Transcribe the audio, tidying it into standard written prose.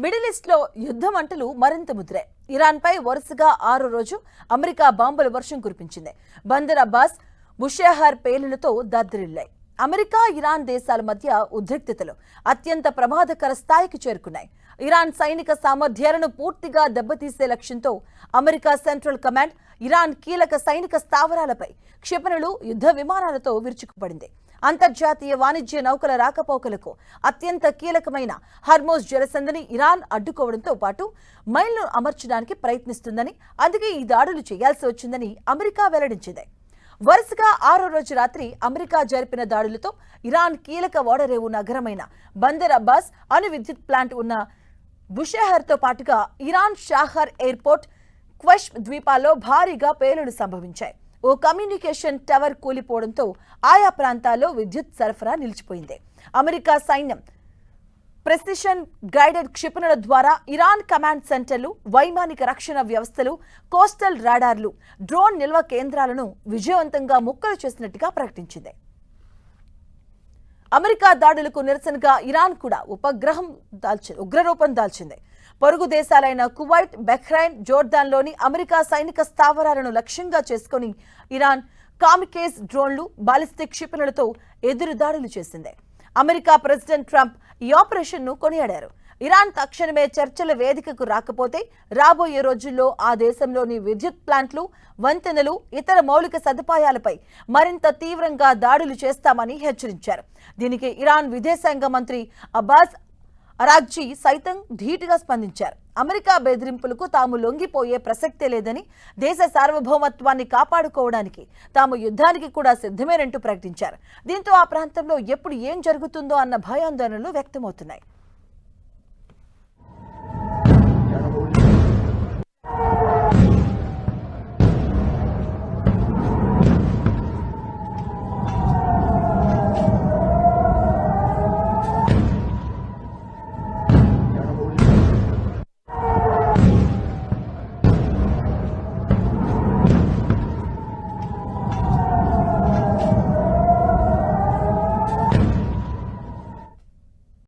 Middle east లో యుద్ధ మంటలు మరింత ముదిరాయి. ఇరాన్ పై వరుసగా 6వ రోజు అమెరికా బాంబుల వర్షం కురిపించింది. బందర్ అబ్బాస్, బుషేహర్ పేలులతో దద్దరిల్లాయి. అమెరికా, ఇరాన్ దేశాల మధ్య ఉద్రిక్తతలు అత్యంత ప్రమాదకర స్థాయికి చేరుకున్నాయి. ఇరాన్ సైనిక సామర్థ్యాలను పూర్తిగా దెబ్బతీసే లక్ష్యంతో అమెరికా సెంట్రల్ కమాండ్ ఇరాన్ కీలక సైనిక స్థావరాలపై క్షిపణులు, యుద్ధ విమానాలతో విరుచుకుపడింది. అంతర్జాతీయ వాణిజ్య నౌకల రాకపోకలకు అత్యంత కీలకమైన హర్మోజ్ జలసంధిని ఇరాన్ అడ్డుకోవడంతో పాటు మైళ్లను అమర్చడానికి ప్రయత్నిస్తుందని, అందుకే ఈ దాడులు చేయాల్సి వచ్చిందని అమెరికా వెల్లడించింది. వరుసగా 6వ రోజు రాత్రి అమెరికా జరిపిన దాడులతో ఇరాన్ కీలక ఓడరేవు నగరమైన బందర్ అబ్బాస్, అణు విద్యుత్ ప్లాంట్ ఉన్న బుషేహర్తో పాటుగా ఇరాన్ షాహర్ ఎయిర్పోర్ట్, క్వెష్ ద్వీపాల్లో భారీగా పేలుళ్లు సంభవించాయి. ఓ కమ్యూనికేషన్ టవర్ కూలిపోవడంతో ఆయా ప్రాంతాల్లో విద్యుత్ సరఫరా నిలిచిపోయింది. అమెరికా సైన్యం ప్రెసిషన్ గైడెడ్ క్షిపణుల ద్వారా ఇరాన్ కమాండ్ సెంటర్లు, వైమానిక రక్షణ వ్యవస్థలు, కోస్టల్ రాడార్లు, డ్రోన్ నిల్వ కేంద్రాలను విజయవంతంగా ముక్కలు చేసినట్టుగా ప్రకటించింది. అమెరికా దాడులకు నిరసనగా ఇరాన్ కూడా ఉగ్రరూపం దాల్చింది. పొరుగు దేశాలైన కువైట్, బహ్రెయిన్, జోర్దాన్లోని అమెరికా సైనిక స్థావరాలను లక్ష్యంగా చేసుకుని ఇరాన్ కామికేజ్ డ్రోన్లు, బాలిస్టిక్ క్షిపణులతో ఎదురు దాడులు చేసింది. అమెరికా ప్రెసిడెంట్ ట్రంప్ ఈ ఆపరేషన్ను కొనియాడారు. ఇరాన్ తక్షణమే చర్చల వేదికకు రాకపోతే రాబోయే రోజుల్లో ఆ దేశంలోని విద్యుత్ ప్లాంట్లు, వంతెనలు, ఇతర మౌలిక సదుపాయాలపై మరింత తీవ్రంగా దాడులు చేస్తామని హెచ్చరించారు. దీనికి ఇరాన్ విదేశాంగ మంత్రి అబ్బాస్ అరాగ్జీ సైతం ధీటుగా స్పందించారు. అమెరికా బెదిరింపులకు తాము లొంగిపోయే ప్రసక్తే లేదని, దేశ సార్వభౌమత్వాన్ని కాపాడుకోవడానికి తాము యుద్ధానికి కూడా సిద్ధమేనంటూ ప్రకటించారు. దీంతో ఆ ప్రాంతంలో ఎప్పుడు ఏం జరుగుతుందో అన్న భయాందోళనలు వ్యక్తమవుతున్నాయి.